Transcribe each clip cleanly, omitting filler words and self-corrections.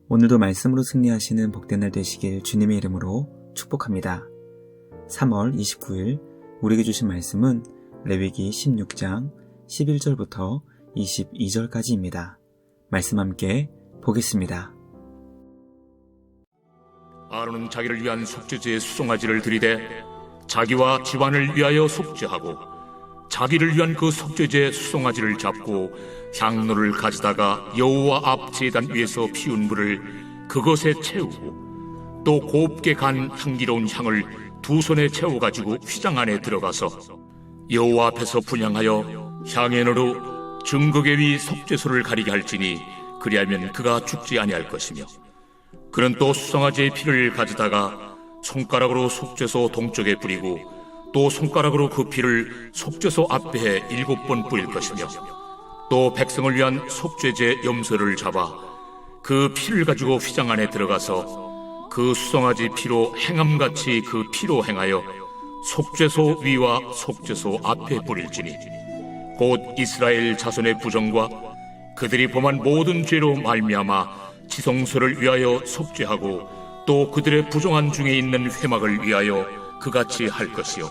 오늘도 말씀으로 승리하시는 복된 날 되시길 주님의 이름으로 축복합니다. 3월 29일 우리에게 주신 말씀은 레위기 16장 11절부터 22절까지입니다. 말씀 함께 보겠습니다. 아론은 자기를 위한 속죄제의 수송아지를 들이되 자기와 집안을 위하여 속죄하고 자기를 위한 그 속죄제 수송아지를 잡고 향로를 가져다가 여호와 앞 제단 위에서 피운 불을 그것에 채우고 또 곱게 간 향기로운 향을 두 손에 채워가지고 휘장 안에 들어가서 여호와 앞에서 분향하여 향연으로 증거계 위 속죄소를 가리게 할지니 그리하면 그가 죽지 아니할 것이며 그는 또 수송아지의 피를 가져다가 손가락으로 속죄소 동쪽에 뿌리고 또 손가락으로 그 피를 속죄소 앞에 7번 뿌릴 것이며 또 백성을 위한 속죄제 염소를 잡아 그 피를 가지고 휘장 안에 들어가서 그 수송아지 피로 행함같이 그 피로 행하여 속죄소 위와 속죄소 앞에 뿌릴지니 곧 이스라엘 자손의 부정과 그들이 범한 모든 죄로 말미암아 지성소를 위하여 속죄하고 또 그들의 부정한 중에 있는 회막을 위하여 그같이 할 것이요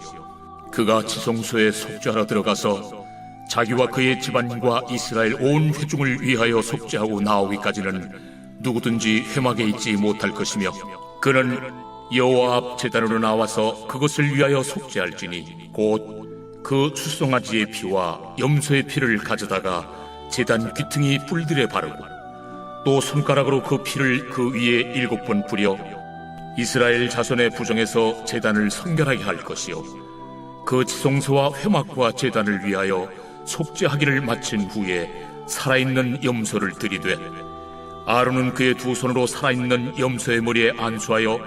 그가 지성소에 속죄하러 들어가서 자기와 그의 집안과 이스라엘 온 회중을 위하여 속죄하고 나오기까지는 누구든지 회막에 있지 못할 것이며 그는 여호와 앞 제단으로 나와서 그것을 위하여 속죄할지니 곧 그 수송아지의 피와 염소의 피를 가져다가 제단 귀퉁이 뿔들에 바르고 또 손가락으로 그 피를 그 위에 7번 뿌려 이스라엘 자손의 부정에서 제단을 성결하게 할 것이요 그 지성소와 회막과 제단을 위하여 속죄하기를 마친 후에 살아있는 염소를 들이되 아론은 그의 두 손으로 살아있는 염소의 머리에 안수하여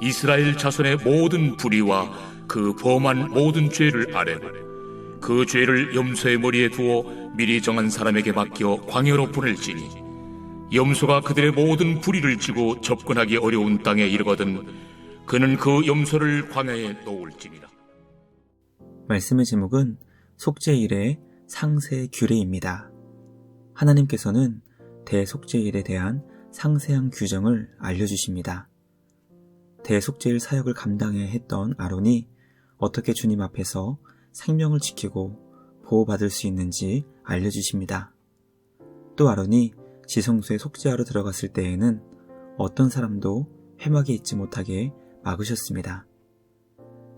이스라엘 자손의 모든 불의와 그 범한 모든 죄를 아뢰고 그 죄를 염소의 머리에 두어 미리 정한 사람에게 맡겨 광야로 보낼지니 염소가 그들의 모든 불의를 지고 접근하기 어려운 땅에 이르거든 그는 그 염소를 광야에 놓을지니라. 말씀의 제목은 속죄일의 상세 규례입니다. 하나님께서는 대속죄일에 대한 상세한 규정을 알려주십니다. 대속죄일 사역을 감당해야 했던 아론이 어떻게 주님 앞에서 생명을 지키고 보호받을 수 있는지 알려주십니다. 또 아론이 지성소에 속죄하러 들어갔을 때에는 어떤 사람도 회막에 있지 못하게 막으셨습니다.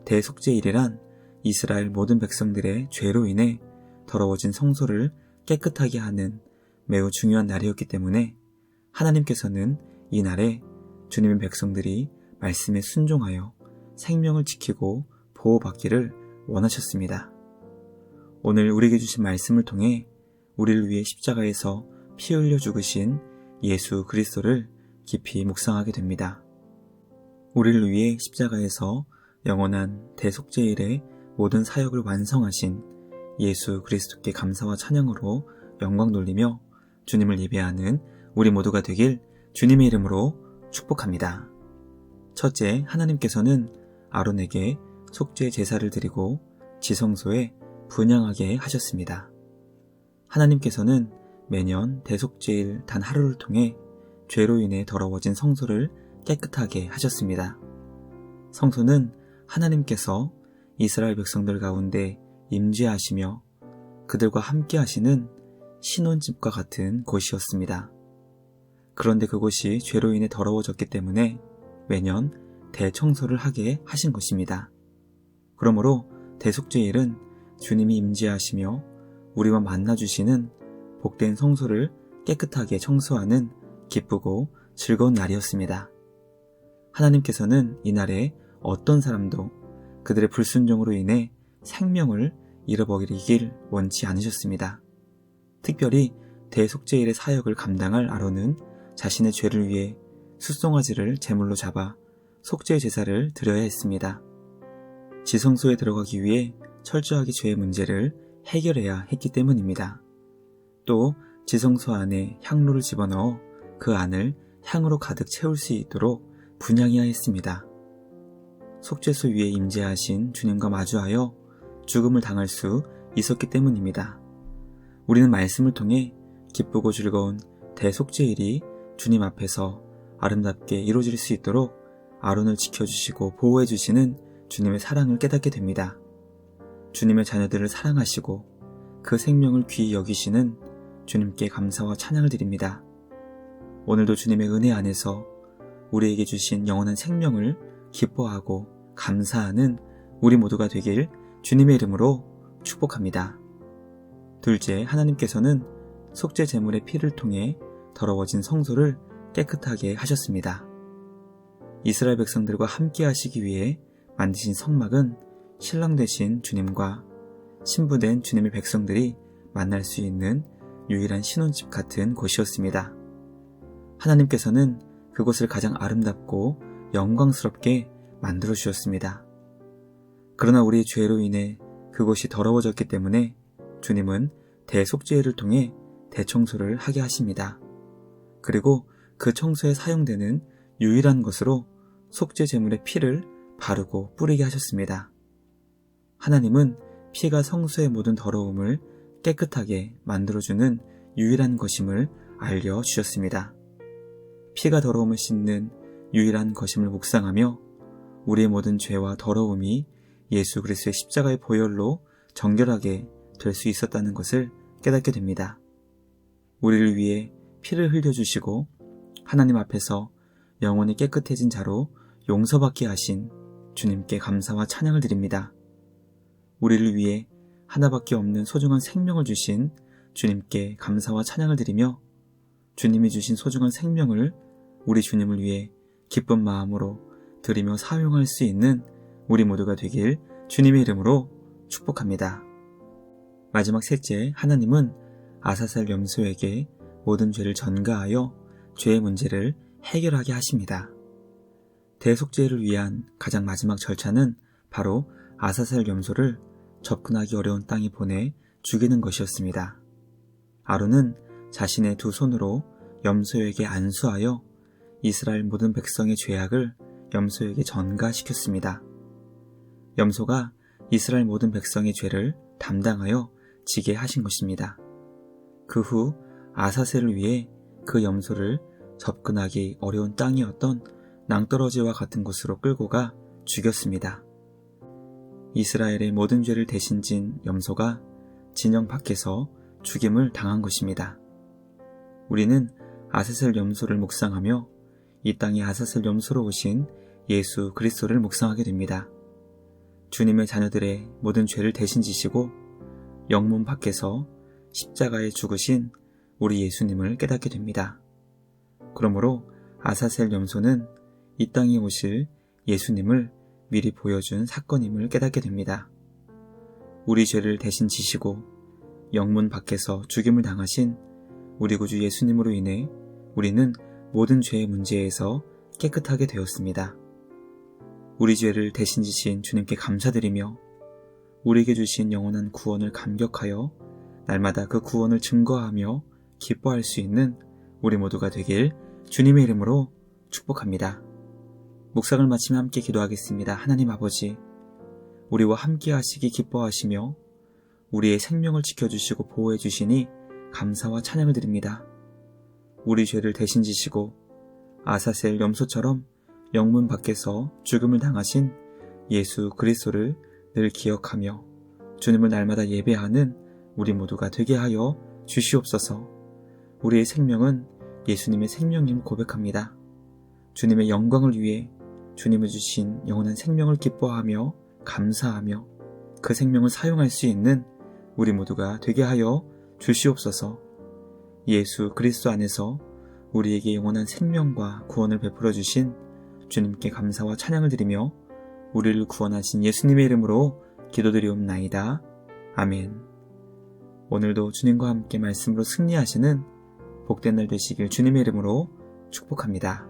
대속죄일이란 이스라엘 모든 백성들의 죄로 인해 더러워진 성소를 깨끗하게 하는 매우 중요한 날이었기 때문에 하나님께서는 이 날에 주님의 백성들이 말씀에 순종하여 생명을 지키고 보호받기를 원하셨습니다. 오늘 우리에게 주신 말씀을 통해 우리를 위해 십자가에서 피 흘려 죽으신 예수 그리스도를 깊이 묵상하게 됩니다. 우리를 위해 십자가에서 영원한 대속죄일의 모든 사역을 완성하신 예수 그리스도께 감사와 찬양으로 영광 돌리며 주님을 예배하는 우리 모두가 되길 주님의 이름으로 축복합니다. 첫째, 하나님께서는 아론에게 속죄 제사를 드리고 지성소에 분향하게 하셨습니다. 하나님께서는 매년 대속죄일 단 하루를 통해 죄로 인해 더러워진 성소를 깨끗하게 하셨습니다. 성소는 하나님께서 이스라엘 백성들 가운데 임재하시며 그들과 함께 하시는 신혼집과 같은 곳이었습니다. 그런데 그곳이 죄로 인해 더러워졌기 때문에 매년 대청소를 하게 하신 것입니다. 그러므로 대속죄일은 주님이 임재하시며 우리와 만나주시는 복된 성소를 깨끗하게 청소하는 기쁘고 즐거운 날이었습니다. 하나님께서는 이날에 어떤 사람도 그들의 불순종으로 인해 생명을 잃어버리길 원치 않으셨습니다. 특별히 대속죄일의 사역을 감당할 아론은 자신의 죄를 위해 숫송아지를 제물로 잡아 속죄 제사를 드려야 했습니다. 지성소에 들어가기 위해 철저하게 죄의 문제를 해결해야 했기 때문입니다. 또 지성소 안에 향로를 집어넣어 그 안을 향으로 가득 채울 수 있도록 분향해야 했습니다. 속죄소 위에 임재하신 주님과 마주하여 죽음을 당할 수 있었기 때문입니다. 우리는 말씀을 통해 기쁘고 즐거운 대속죄일이 주님 앞에서 아름답게 이루어질 수 있도록 아론을 지켜주시고 보호해주시는 주님의 사랑을 깨닫게 됩니다. 주님의 자녀들을 사랑하시고 그 생명을 귀히 여기시는 주님께 감사와 찬양을 드립니다. 오늘도 주님의 은혜 안에서 우리에게 주신 영원한 생명을 기뻐하고 감사하는 우리 모두가 되길 주님의 이름으로 축복합니다. 둘째, 하나님께서는 속죄 제물의 피를 통해 더러워진 성소를 깨끗하게 하셨습니다. 이스라엘 백성들과 함께 하시기 위해 만드신 성막은 신랑 되신 주님과 신부된 주님의 백성들이 만날 수 있는 유일한 신혼집 같은 곳이었습니다. 하나님께서는 그곳을 가장 아름답고 영광스럽게 만들어 주셨습니다. 그러나 우리의 죄로 인해 그곳이 더러워졌기 때문에 주님은 대속죄를 통해 대청소를 하게 하십니다. 그리고 그 청소에 사용되는 유일한 것으로 속죄 제물의 피를 바르고 뿌리게 하셨습니다. 하나님은 피가 성소의 모든 더러움을 깨끗하게 만들어주는 유일한 것임을 알려주셨습니다. 피가 더러움을 씻는 유일한 것임을 묵상하며 우리의 모든 죄와 더러움이 예수 그리스도의 십자가의 보혈로 정결하게 될 수 있었다는 것을 깨닫게 됩니다. 우리를 위해 피를 흘려주시고 하나님 앞에서 영원히 깨끗해진 자로 용서받게 하신 주님께 감사와 찬양을 드립니다. 우리를 위해 하나밖에 없는 소중한 생명을 주신 주님께 감사와 찬양을 드리며 주님이 주신 소중한 생명을 우리 주님을 위해 기쁜 마음으로 드리며 사용할 수 있는 우리 모두가 되길 주님의 이름으로 축복합니다. 마지막 셋째, 하나님은 아사셀 염소에게 모든 죄를 전가하여 죄의 문제를 해결하게 하십니다. 대속죄를 위한 가장 마지막 절차는 바로 아사셀 염소를 접근하기 어려운 땅에 보내 죽이는 것이었습니다. 아론은 자신의 두 손으로 염소에게 안수하여 이스라엘 모든 백성의 죄악을 염소에게 전가시켰습니다. 염소가 이스라엘 모든 백성의 죄를 담당하여 지게 하신 것입니다. 그 후 아사셀을 위해 그 염소를 접근하기 어려운 땅이었던 낭떠러지와 같은 곳으로 끌고 가 죽였습니다. 이스라엘의 모든 죄를 대신 진 염소가 진영 밖에서 죽임을 당한 것입니다. 우리는 아사셀 염소를 묵상하며 이 땅에 아사셀 염소로 오신 예수 그리스도를 묵상하게 됩니다. 주님의 자녀들의 모든 죄를 대신 지시고 영문 밖에서 십자가에 죽으신 우리 예수님을 깨닫게 됩니다. 그러므로 아사셀 염소는 이 땅에 오실 예수님을 미리 보여준 사건임을 깨닫게 됩니다. 우리 죄를 대신 지시고 영문 밖에서 죽임을 당하신 우리 구주 예수님으로 인해 우리는 모든 죄의 문제에서 깨끗하게 되었습니다. 우리 죄를 대신 지신 주님께 감사드리며 우리에게 주신 영원한 구원을 감격하여 날마다 그 구원을 증거하며 기뻐할 수 있는 우리 모두가 되길 주님의 이름으로 축복합니다. 묵상을 마치며 함께 기도하겠습니다. 하나님 아버지, 우리와 함께 하시기 기뻐하시며 우리의 생명을 지켜주시고 보호해 주시니 감사와 찬양을 드립니다. 우리 죄를 대신 지시고 아사셀 염소처럼 영문 밖에서 죽음을 당하신 예수 그리스도를 늘 기억하며 주님을 날마다 예배하는 우리 모두가 되게 하여 주시옵소서. 우리의 생명은 예수님의 생명임 고백합니다. 주님의 영광을 위해 주님을 주신 영원한 생명을 기뻐하며 감사하며 그 생명을 사용할 수 있는 우리 모두가 되게 하여 주시옵소서. 예수 그리스도 안에서 우리에게 영원한 생명과 구원을 베풀어 주신 주님께 감사와 찬양을 드리며 우리를 구원하신 예수님의 이름으로 기도드리옵나이다. 아멘. 오늘도 주님과 함께 말씀으로 승리하시는 복된 날 되시길 주님의 이름으로 축복합니다.